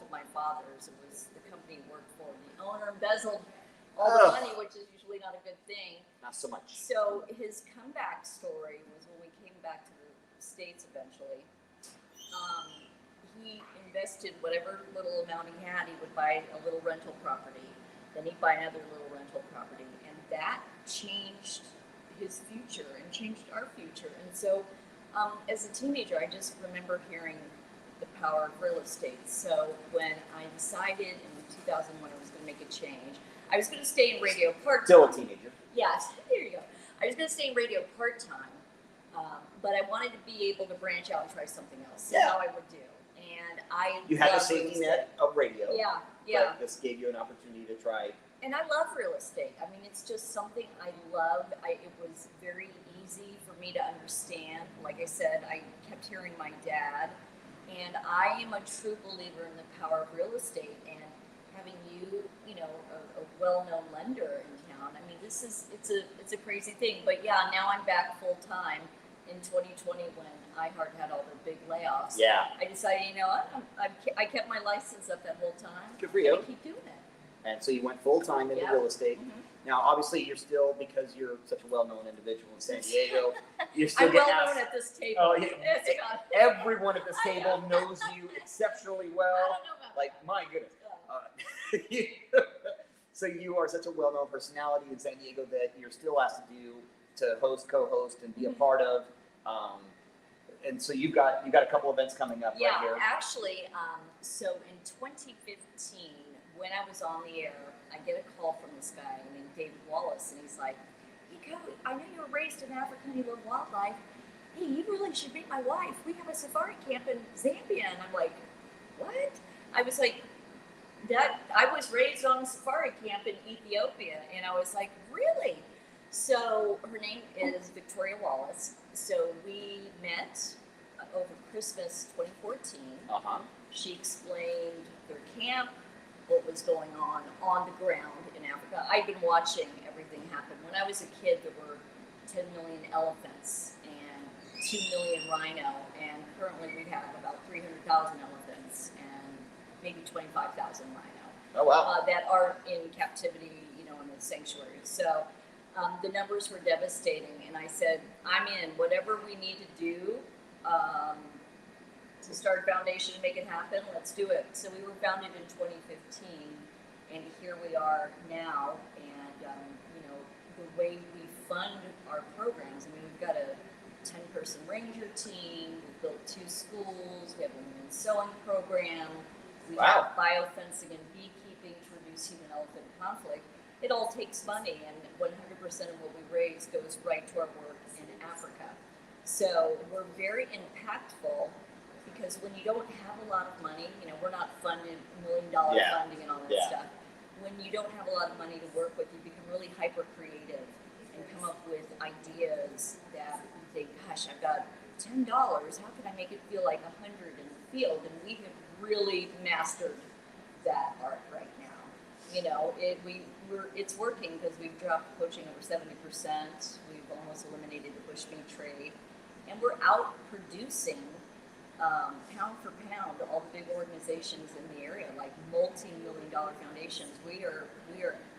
of my father's. It was the company he worked for. The owner embezzled all the money, which is usually not a good thing. Not so much. So his comeback story was when we came back to the States eventually. He invested whatever little amount he had. He would buy a little rental property. Then he'd buy another little rental property. And that changed his future and changed our future. And so as a teenager, I just remember hearing the power of real estate. So when I decided in 2001 I was going to make a change, I was going to stay in radio part-time. Still a teenager. Yes, there you go. I was going to stay in radio part-time, but I wanted to be able to branch out and try something else. Yeah. How I would do. And you had a safety net of radio. Yeah. But this gave you an opportunity to try. And I love real estate. I mean, it's just something I love. It was very easy for me to understand. Like I said, I kept hearing my dad, and I am a true believer in the power of real estate. And having you know, a well-known lender in town. I mean, it's a crazy thing. But yeah, now I'm back full time in 2020 when iHeart had all their big layoffs. Yeah. I decided, you know what, I kept my license up that whole time. Good for you. I keep doing it. And so you went full time into real estate. Mm-hmm. Now, obviously, you're still, because you're such a well-known individual in San Diego, you're still I'm well-known at this table. Oh, yeah. Everyone at this table knows you exceptionally well. I don't know about like, my goodness. So you are such a well-known personality in San Diego that you're still asked to host, co-host, and be a part of. And so you've got a couple events coming up right here. Yeah, actually, so in 2015, when I was on the air, I get a call from this guy named David Wallace, and he's like, "Hey, Coe, I know you were raised in Africa and you love wildlife. Hey, you really should meet my wife. We have a safari camp in Zambia." And I'm like, "What?" I was like, I was raised on a safari camp in Ethiopia, and I was like, "Really?" So her name is Victoria Wallace. So we met over Christmas 2014. She explained their camp, what was going on the ground in Africa. I'd been watching everything happen. When I was a kid, there were 10 million elephants and 2 million rhino, and currently we have about 300,000 elephants and maybe 25,000 rhino. Oh, wow. That are in captivity, you know, in the sanctuary. So the numbers were devastating, and I said, I'm in. Whatever we need to do to start a foundation and make it happen, let's do it. So we were founded in 2015, and here we are now. And you know, the way we fund our programs, I mean, we've got a 10-person ranger team. We've built 2 schools. We have a women's sewing program. We have biofencing and beekeeping to reduce human-elephant conflict. It all takes money, and 100% of what we raise goes right to our work in Africa. So we're very impactful, because when you don't have a lot of money, you know, we're not funded $1 million funding and all that stuff. When you don't have a lot of money to work with, you become really hyper creative and come up with ideas that you think, gosh, I've got $10. How can I make it feel like 100 in the field? And we have really mastered that art right now. You know, it's working because we've dropped poaching over 70%. We've almost eliminated the bush meat trade, and we're out producing pound for pound all the big organizations in the area, like multi-million-dollar foundations. We are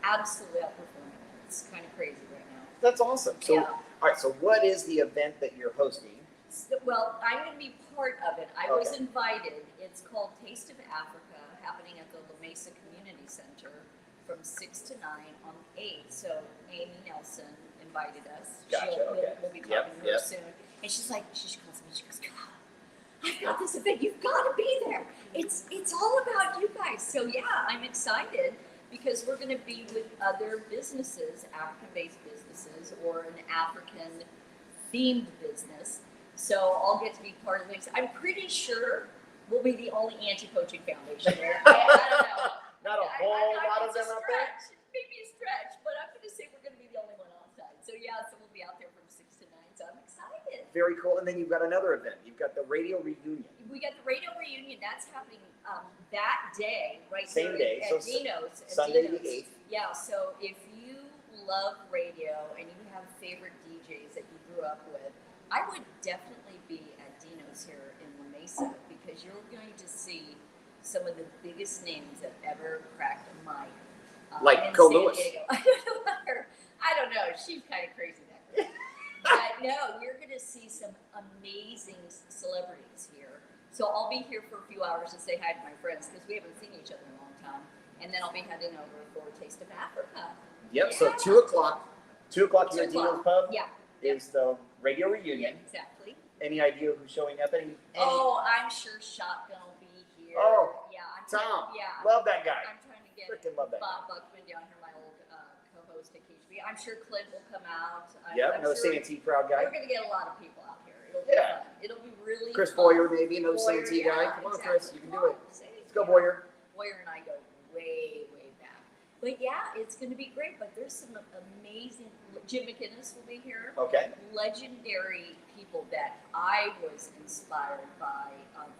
absolutely outperforming. It's kind of crazy right now. That's awesome. So, all right. So, what is the event that you're hosting? Well, I'm going to be part of it. I was invited. It's called Taste of Africa, happening at the Mesa Community Center from 6 to 9 on the 8th. So Amy Nelson invited us. Gotcha. We'll be talking to her soon. And she calls me, she goes, I've got this event. You've got to be there. It's all about you guys. So yeah, I'm excited because we're going to be with other businesses, African-based businesses, or an African-themed business. So I'll get to be part of things. I'm pretty sure we'll be the only anti-poaching foundation there. I don't know. Not a whole lot of them out there. Maybe a stretch, but I'm going to say we're going to be the only one on site. So yeah, so we'll be out there from 6 to 9. So I'm excited. Very cool. And then you've got another event. You've got the radio reunion. We got the radio reunion. That's happening that day, right? Same day. At Deano's. Sunday the 8th. Yeah. So if you love radio and you have favorite DJs that you grew up with, I would definitely be at Deano's here in La Mesa, because you're going to see some of the biggest names that ever cracked a mic. Like in Coe San Lewis. Diego. I don't know. She's kind of crazy that girl. But no, you're going to see some amazing celebrities here. So I'll be here for a few hours to say hi to my friends because we haven't seen each other in a long time. And then I'll be heading over for Taste of Africa. Yep. Yeah. So 2 o'clock. 2 o'clock here at 2 o'clock. Deano's Pub. Yeah. Is the radio reunion. Yeah, exactly. Any idea who's showing up? Any? Oh, I'm sure Shotgun will be here. Oh, yeah. Tom. Yeah. Love that guy. I'm trying to get Freaking love that Bob Buckman down here, my old co-host at KHB. I'm sure Clint will come out. Yep. I'm No sure Santee crowd guy. we're going to get a lot of people out here. It'll be Yeah. fun. It'll be really Chris fun. Boyer, maybe. No Boyer, Santee yeah, guy. Come on, Chris. You exactly. can do it. Let's Let's go, Boyer. Boyer and I go way, way back. But yeah, it's going to be great. But there's some amazing. Jim McNelis will be here. Okay. Legendary people that I was inspired by.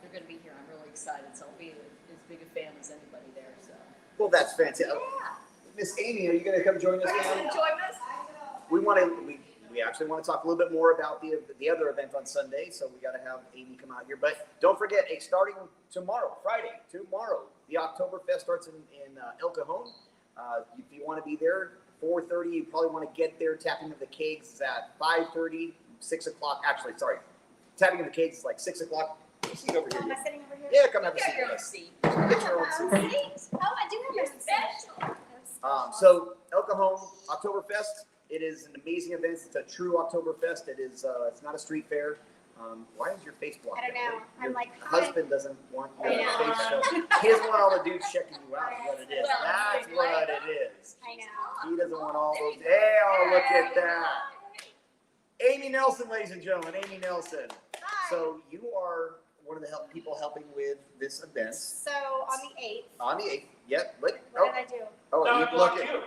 They're going to be here. I'm really excited. So I'll be as big a fan as anybody there. So. Well, that's fantastic. Yeah. Miss Amy, are you going to come join us Are you now? going to join us? We actually want to talk a little bit more about the other event on Sunday, so we got to have Amy come out here. But don't forget, starting tomorrow, Friday, the Oktoberfest starts in El Cajon. If you want to be there, 4:30. You probably want to get there. Tapping of the kegs is at 5:30, 6 o'clock. Actually, sorry, tapping of the kegs is like 6 o'clock. Sit over here. Am I sitting over here? Yeah, come have a Get seat your with own us. seat. Get your own seat. Oh, I do have You're my own special. So El Cajon Oktoberfest, it is an amazing event. It's a true Oktoberfest. It is. It's not a street fair. Why is your face blocked? I don't know. I'm Your like, hi. husband doesn't want I your know. face shown. He doesn't want all the dudes checking you out. Is what it is. Well, That's what it is. I know. He doesn't want all There those. you go. Hey, oh, look at There you that. go. Amy Nelson, ladies and gentlemen. Amy Nelson. Hi. So you are one of the people helping with this event So on the 8th, on the 8th. Yep. Look. what did I do? Oh, No, you it look blocked at. you.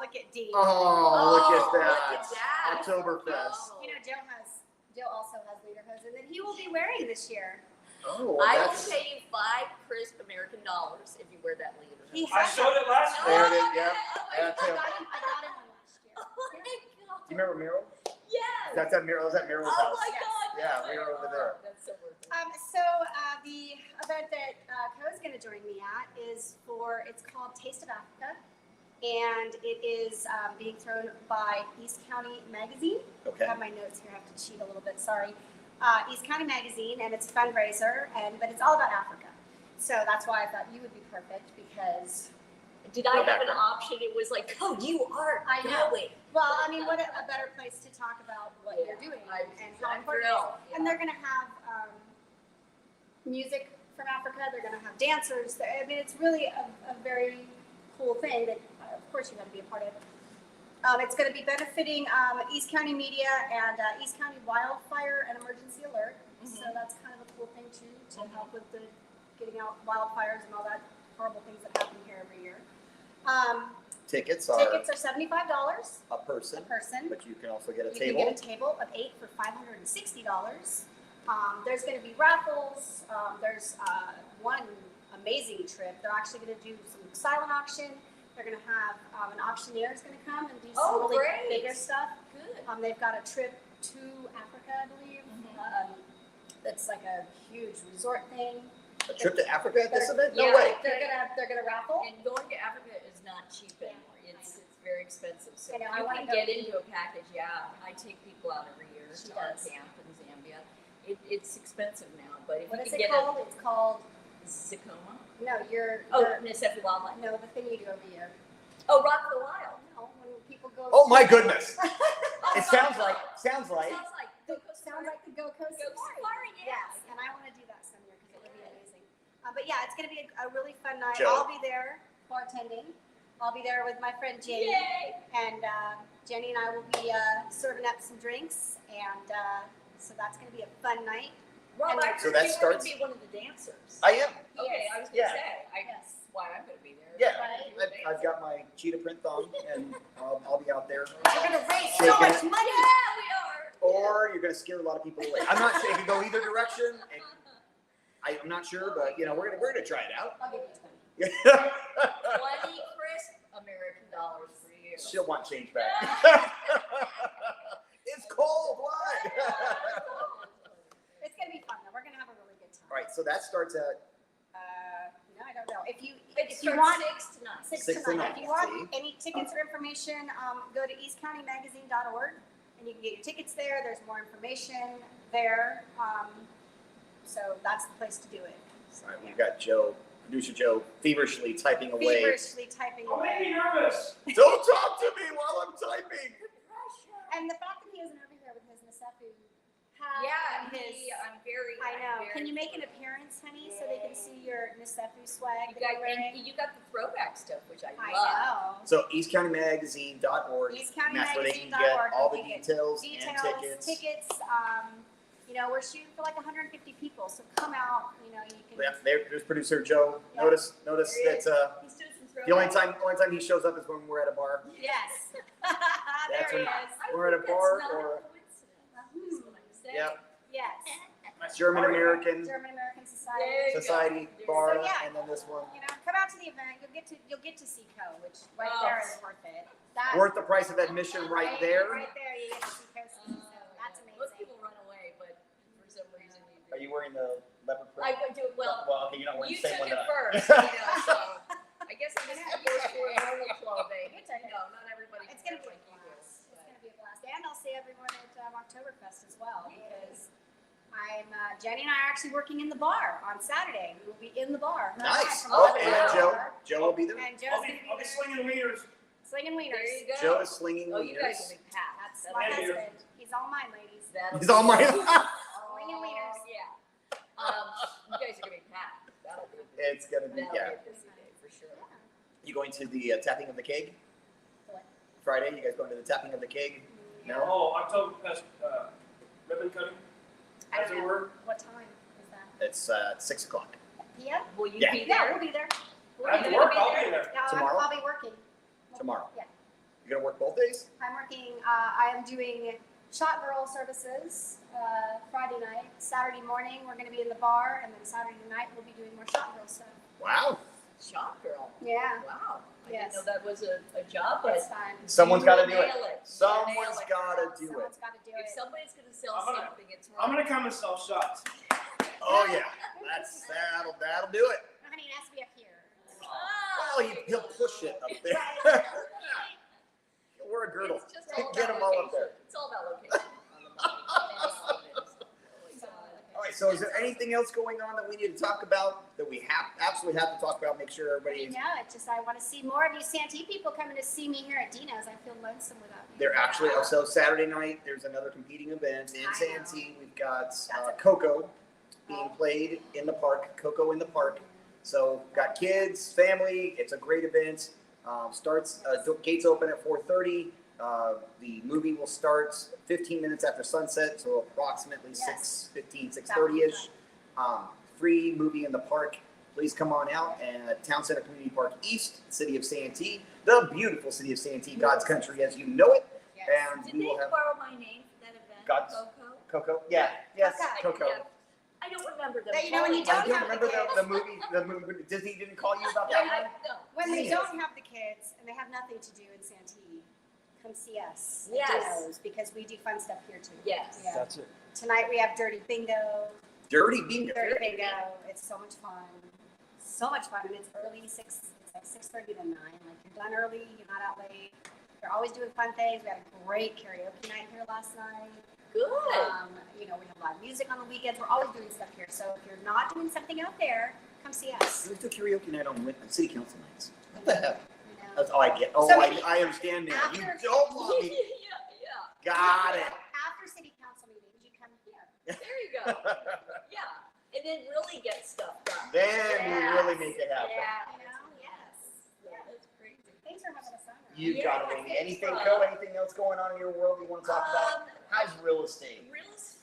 Look at D. Oh, look at Look that. at that. Oktoberfest. Oh. You know, Joe also has lederhosen that he will be wearing this year. Oh, well, I will that's. pay you $5 crisp American dollars if you wear that leader. He I has showed it last There year. it is, yeah. Oh my That's I him. got him one last year. Oh my God. Do you remember Meryl? Yes. That's at Meryl. That's at Meryl's Oh house. my God. Yeah, we were over there. That's so worth it. So the event that Coe's going to join me at it's called Taste of Africa, and it is being thrown by East County Magazine. Okay. I have my notes here. I have to cheat a little bit. Sorry. East County Magazine, and it's a fundraiser, but it's all about Africa. So that's why I thought you would be perfect because, Did I have an background. option? It was like, oh, you are I know. going. well, I mean, what a better place to talk about what Yeah, you're doing I'm how important it is. thrilled. And they're going to have music from Africa. They're going to have dancers. I mean, it's really a very cool thing that, of course, you got to be a part of. It's going to be benefiting East County Media and East County Wildfire and Emergency Alert. So that's kind of a cool thing too, to help with the getting out wildfires and all that horrible things that happen here every year. Tickets are Tickets are $75 a a person, person. but you can also get a You table. can get a table of 8 for $560. There's going to be raffles. There's one amazing trip. They're actually going to do some silent auction. They're going to have an auctioneer is going to come and do some Oh, really great. bigger stuff. Good. They've got a trip to Africa, I believe. That's like a huge resort thing. A trip to Africa at this event? No Yeah. way. They're gonna raffle. And going to Africa is not cheap anymore. It's very expensive. So I know, you I wanna can go get to- into a package. Yeah, I take people out every year She to our does. camp in Zambia. It's expensive now, but if What you is can it get called? It's called. a Zacoma. No, you're. Oh, Mississippi Wildlife. No, the thing you do every year. Oh, Rock the Wild. No, when people go. Oh my goodness! Oh, It sounds Rock like the Wild. Sounds like Sounds like the Go Coast Go Safari. Safari, yes. And I want to do that some year because it would be amazing. But yeah, it's going to be a really fun night. Joe. I'll be there bartending. I'll be there with my friend Jenny. Yay! And Jenny and I will be serving up some drinks. And so that's going to be a fun night. Rob, I So heard that you starts- want to be one of the dancers. I am. Okay, Yes. I was going to Yeah. say. Yes. That's why I'm going to be there. Yeah, Right. I've got my cheetah print thumb, and I'll be out there. We're going to raise so Shaking much it. money. Yeah, we are. Or you're going to scare a lot of people away. I'm not saying it can go either direction. I'm not sure, but we're gonna try it out. I'll give you 20. 20 crisp American dollars for you. She'll want change back. It's cold. Why? It's going to be fun, though. We're going to have a really good time. All right, so that starts at if you It if you starts want 6 to 9. 6 6 to to 9. 9, If you want see? any tickets or information, go to eastcountymagazine.org and you can get your tickets there. There's more information there. So that's the place to do it. All right, we've got producer Joe, feverishly typing away. Feverishly typing Don't make me away. nervous. Don't talk to me while I'm typing. And the fact that he isn't over here with his Nasefu hat Yeah, and his... I'm very. I know. I'm Can you very- make an appearance, honey, so they can see your Nasefu swag You that you're got, wearing? and you got the throwback stuff, which I I love. know. So eastcountymagazine.org. And that's where they can get eastcountymagazine.org. all the You can get details and Details, tickets. You know, we're shooting for like 150 people, so come out. You know, you can. Yeah, there's producer Joe. Yeah. Notice There he that is. He's doing some the only throwback. time he shows up is when we're at a bar. Yes. That's there he when- is. I We're at a think bar that's not or- a coincidence. That's what I'm saying. Yep. Yes. German American German American There Society. you go. Society There you bar, go. So, yeah. and then this one. You know, come out to the event. You'll get to see Coe, which right Oh. there is worth it. That, Worth the price of admission right there. Right there, you get to see Coe. So that's amazing. Most people run away, but for some reason you do. Are you wearing the leopard print? I would do it well. Well, okay, you're not wearing You the same took one it that I. first, so I guess I'm just forced for normal clothing. You took it. No, not everybody. It's can gonna be wear a like you do, blast. It's but- gonna be a blast, and I'll see everyone at Oktoberfest as well because Jenny and I are actually working in the bar on Saturday. We will be in the bar. Nice. From Oh, 11 and to Joe. 4. Joe will be there. And Joe's I'll gonna be be there. slinging wieners. Slinging wieners. There you go. Joe is slinging Oh, you guys wieners. will be packed. That's my Thank you. husband. He's all mine, ladies. He's all mine. Slinging wieners. Yeah. You guys are gonna be packed. That'll be. It's gonna be, That'll yeah. be a busy day for sure. You going to the tapping of the keg? What? Friday, you guys going to the tapping of the keg? No? Oh, Oktoberfest ribbon cutting. I As don't it know. were. What time is that? It's 6 o'clock. PM? Will you Yeah. be Yeah, there? we'll be there. I have to work. I'll be there. Yeah, Tomorrow? I'll be working. Tomorrow. Yeah. You're gonna work both days? I'm working, I am doing shot girl services Friday night. Saturday morning, we're gonna be in the bar, and then Saturday night, we'll be doing more shot girl stuff. Wow. Shop girl. Yeah, Wow. I Yes. didn't know that was a job, but it's fun. Someone's you got to will do it. nail it. Someone's Nail it. got to do it. Someone's gotta do If it. somebody's gonna sell I'm gonna- something, it's I'm wrong. gonna come and sell shots. Oh yeah, that'll do it. Honey, it has to be up here. Well, he'll push it up there. He'll wear a girdle. It's just all Get about them all up location. there. It's all about location. on the bottom. That's all it is. Oh, God. All right. So, is there anything else going on that we need to talk about that we absolutely have to talk about? Make sure everybody is. No, it's just I want to see more of you Santee people coming to see me here at Deano's. I feel lonesome without you. They're actually so Saturday night. There's another competing event in I know. Santee. We've got That's a- Coco being played in the park. Coco in the park. So got kids, family. It's a great event. Starts gates open at 4:30. The movie will start 15 minutes after sunset, so approximately Yes. 6:15, 6:30ish. Free movie in the park. Please come on out. And Town Center Community Park East, city of Santee, the beautiful city of Santee, God's country as you know it. Yes. And Did we they will have borrow my name for that event? God's- Coco? Coco. Yeah, yes, Coco. Coco. I don't remember them. That, you know, when you calling don't I me. have don't the remember kids. the movie. Disney didn't call you about Yeah, that one. no. When they Yes. don't have the kids and they have nothing to do in Santee, come see us. at Yes. Deano's, because we do fun stuff here too. Yes. Yeah. That's it. Tonight we have Dirty Bingo. Dirty Bingo. Dirty Bingo. It's so much fun. So much fun, and it's early. It's like 6:30 to 9. Like you're done early. You're not out late. They're always doing fun things. We had a great karaoke night here last night. Good. You know, we have live music on the weekends. We're always doing stuff here. So if you're not doing something out there, come see us. We do karaoke night on city council nights. What the hell? You know? That's all I get. Oh, So I understand now. You after- don't want yeah, me. yeah. Got it. After city council meetings, you come here. There you go. Yeah. And then really get stuff done. Then we Yes. really make it happen. Yeah. You know? Yes. Yeah, that's crazy. Thanks for having us on. You Yeah, got it. thanks, Anything, Rob. Co? Anything else going on in your world you want to talk about? How's real estate? Real estate.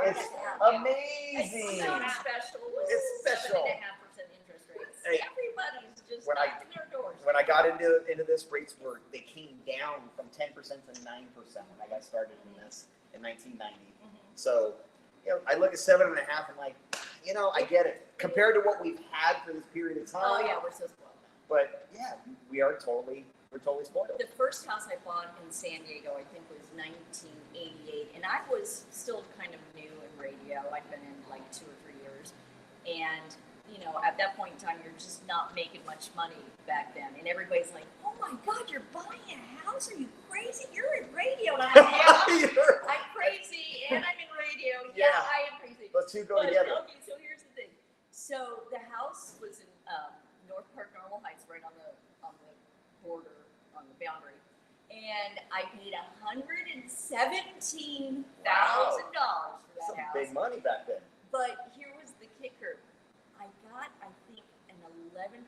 It's It's amazing. so special. with It's special. 7.5% interest rates. Hey, Everybody's just when I- knocking their doors. When I got into this, rates they came down from 10% to 9% when I got started in this in 1990. So, you know, I look at 7.5 and like, you know, I get it compared to what we've had for this period of time. Oh yeah, we're so spoiled. But yeah, we're totally spoiled. The first house I bought in San Diego, I think, was 1988, and I was still kind of new in radio. I'd been in like 2 or 3 years, and you know, at that point in time, you're just not making much money back then. And everybody's like, oh my God, you're buying a house? Are you crazy? You're in radio. And I'm like, yeah, I'm crazy and I'm in radio. Yeah, Yeah. I am crazy. Let's two go But, together. okay, so here's the thing. So the house was in North Park, Normal Heights, right on the border, on the boundary. And I paid $117,000 for that Some house. big money back then. But here was the kicker. I got, I think, an 11%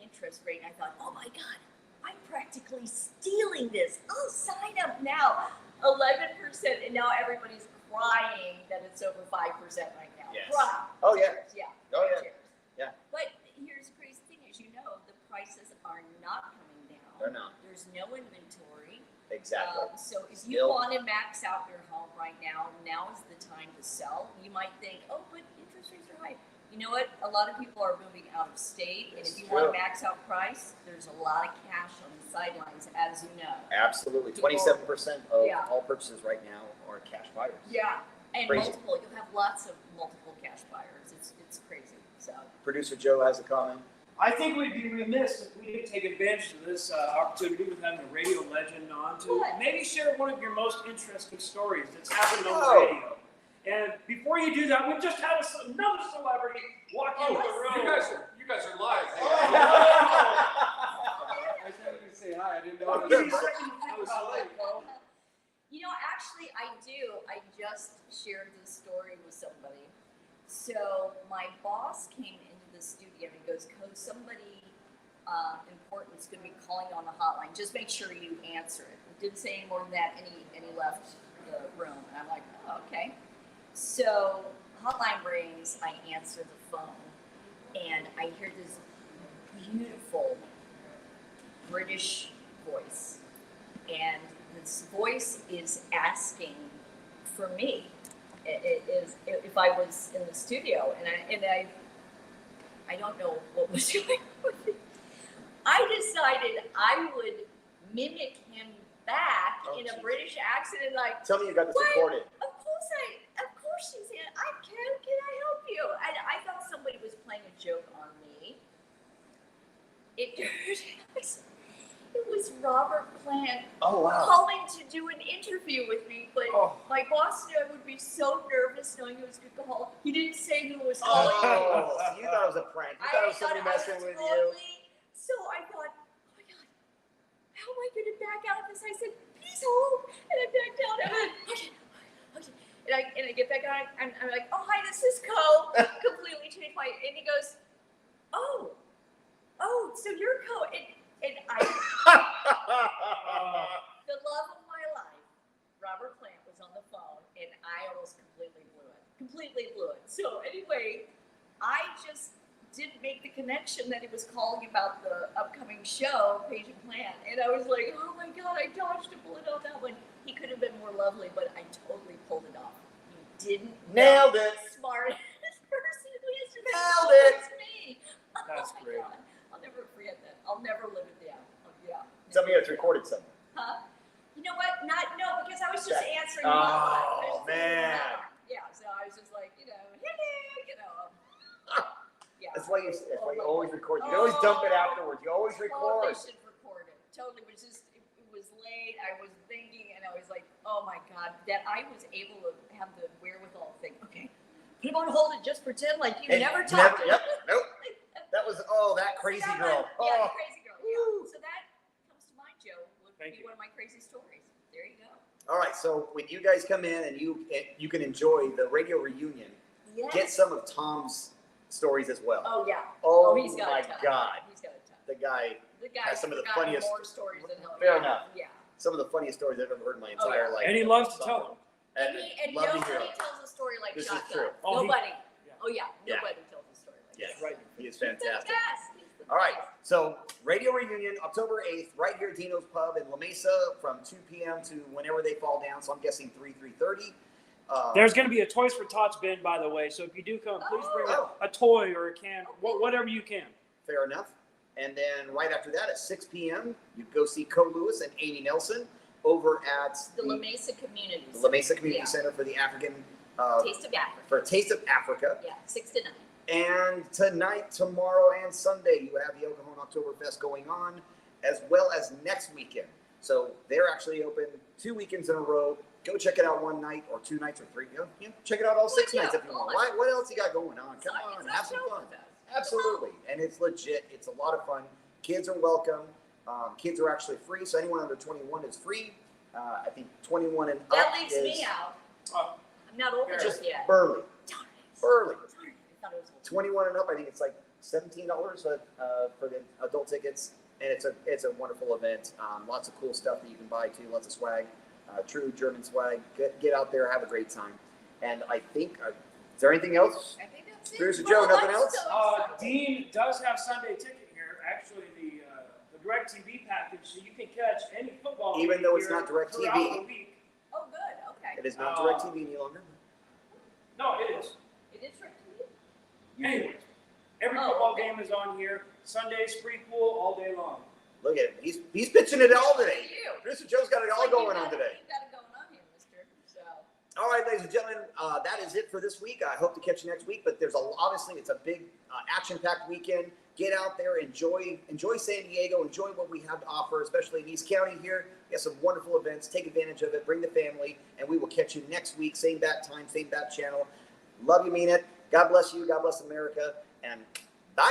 interest rate. And I thought, oh my God, I'm practically stealing this. I'll sign up now. 11%. And now everybody's crying that it's over 5% right now. Yes. Crying. Oh, yeah. Tears, yeah. Oh, yeah. Tears. Yeah. But here's the crazy thing, as you know, the prices are not coming down. They're not. There's no inventory. Exactly. So if you want to max out your home right now, now is the time to sell. You might think, oh, but interest rates are high. You know what? A lot of people are moving out of state, and It's if you true. want to max out price, there's a lot of cash on the sidelines, as you know. Absolutely. People- 27% of Yeah. all purchases right now are cash buyers. Yeah, and Crazy. multiple. You'll have lots of multiple cash buyers. It's crazy. So Producer Joe has a comment. I think we'd be remiss if we didn't take advantage of this opportunity with having a radio legend on to What? maybe share one of your most interesting stories that's happened on Oh. the radio. And before you do that, we just had another celebrity walk into the room. You guys are live. Oh. I just wanted to say hi. I didn't know. I'll give you a second to I think was about late. that, Coe. you know, actually, I do. I just shared this story with somebody. So my boss came into the studio and he goes, "Coe, somebody important is going to be calling on the hotline. Just make sure you answer it." He didn't say any more than that, and he left the room. And I'm like, oh, okay. So hotline rings. I answer the phone, and I hear this beautiful British voice, and this voice is asking for me. It is if I was in the studio, and I don't know what was going on with it. I decided I would mimic him back Oh, in a geez. British accent, and like, Tell me you got this What? recorded. of course she's in. I can I help you? And I thought somebody was playing a joke on me. It was Robert Plant Oh, wow. calling to do an interview with me, but Oh. my boss knew I would be so nervous knowing it was going to call. He didn't say who was calling. Oh, so you thought it was a prank. You thought it was somebody messing with you. So I thought, oh my God, how am I going to back out of this? I said, please hold. And I backed out. And I went, okay. And I get back out. And I'm like, oh, hi, this is Coe. Completely changed my. And he goes, oh, so you're Coe. And I, the love of my life, Robert Plant, was on the phone, and I almost completely blew it. So anyway, I just didn't make the connection that he was calling about the upcoming show, Page and Plant, and I was like, oh my God, I dodged a bullet on that one. He could have been more lovely, but I totally pulled it off. He didn't Nailed know it. the smartest person who is Nailed it. It's me. That's Oh my great. God. I'll never forget that. I'll never live it down. Yeah. Tell me it's recorded somewhere. Huh? You know what? No, because I was just answering. Oh, the hotline. I was just man. answering the hotline. Yeah, so I was just like, hello. Yeah. That's why you always record. You can always dump it afterwards. You always record. Totally should record it. Totally. It was late. I was thinking, and I was like, oh my God, that I was able to have the wherewithal to think, okay, put him on hold and just pretend like you And never talked to Yep. him. Nope. That was that crazy That girl. one, yeah, Oh. the crazy girl. Yeah. So that comes to mind, Joe. Would Thank be you. one of my crazy stories. There you go. All right. So when you guys come in and you can enjoy the radio reunion, Yeah. get some of Tom's stories as well. Oh yeah. Oh, He's got my a ton. God. He's got a ton. The guy. The guy Has some of the got funniest- more stories than hell. Fair yeah. enough. Yeah. Some of the funniest stories I've ever heard in my Oh, entire yeah. life. And he loves to tell them. And love to hear nobody him. tells a story like This is Shotgun. true. Oh, he- Nobody. yeah. Oh yeah. Yeah. Nobody tells a story like Yes, that. Right. he is He's the fantastic. best. He's the All right, best. so radio reunion, October 8th, right here at Deano's Pub in La Mesa from 2 p.m. to whenever they fall down. So I'm guessing 3:30. There's going to be a Toys for Tots bin, by the way. So if you do come, please bring Oh. a toy or a can, Okay. whatever you can. Fair enough. And then right after that at 6 p.m., you go see Coe Lewis and Amy Nelson over at The La Mesa Community. La Mesa Community Yeah. Center for the African Taste of Africa. for Taste of Africa. Yeah, 6 to 9. And tonight, tomorrow, and Sunday, you have the El Cajon Oktoberfest going on, as well as next weekend. So they're actually open 2 weekends in a row. Go check it out one night or 2 nights or 3. Check it out all 6 nights if you want. What else you got going on? Come on, have some fun. Absolutely. And it's legit. It's a lot of fun. Kids are welcome. Kids are actually free. So anyone under 21 is free. I think 21 and That up leaves is me out. Oh, I'm not old enough just yet. Burley. Darn it. Burley. Darn it. I thought it was old. 21 and up, I think it's like $17 for the adult tickets, and it's a wonderful event. Lots of cool stuff that you can buy too. Lots of swag, true German swag. Get out there, have a great time. And I think, is there anything else? I think that's it. Producer Joe, nothing I'm else? so excited. Dean does have Sunday ticket here. Actually, the DirecTV package, so you can catch any football Even game though it's here not DirecTV. throughout the week. Oh, good. Okay. It is not DirecTV any longer. No, it is. It is right to me. Anyways, every Oh, football okay. game is on here. Sundays free pool all day long. Look at him. He's pitching it all today. You. Producer Joe's got it all going on today. You got it going on here, mister. So. All right, ladies and gentlemen, that is it for this week. I hope to catch you next week. But there's obviously it's a big action-packed weekend. Get out there, enjoy San Diego, enjoy what we have to offer, especially in East County here. We have some wonderful events. Take advantage of it. Bring the family, and we will catch you next week. Same bat time, same bat channel. Love you, mean it. God bless you. God bless America, and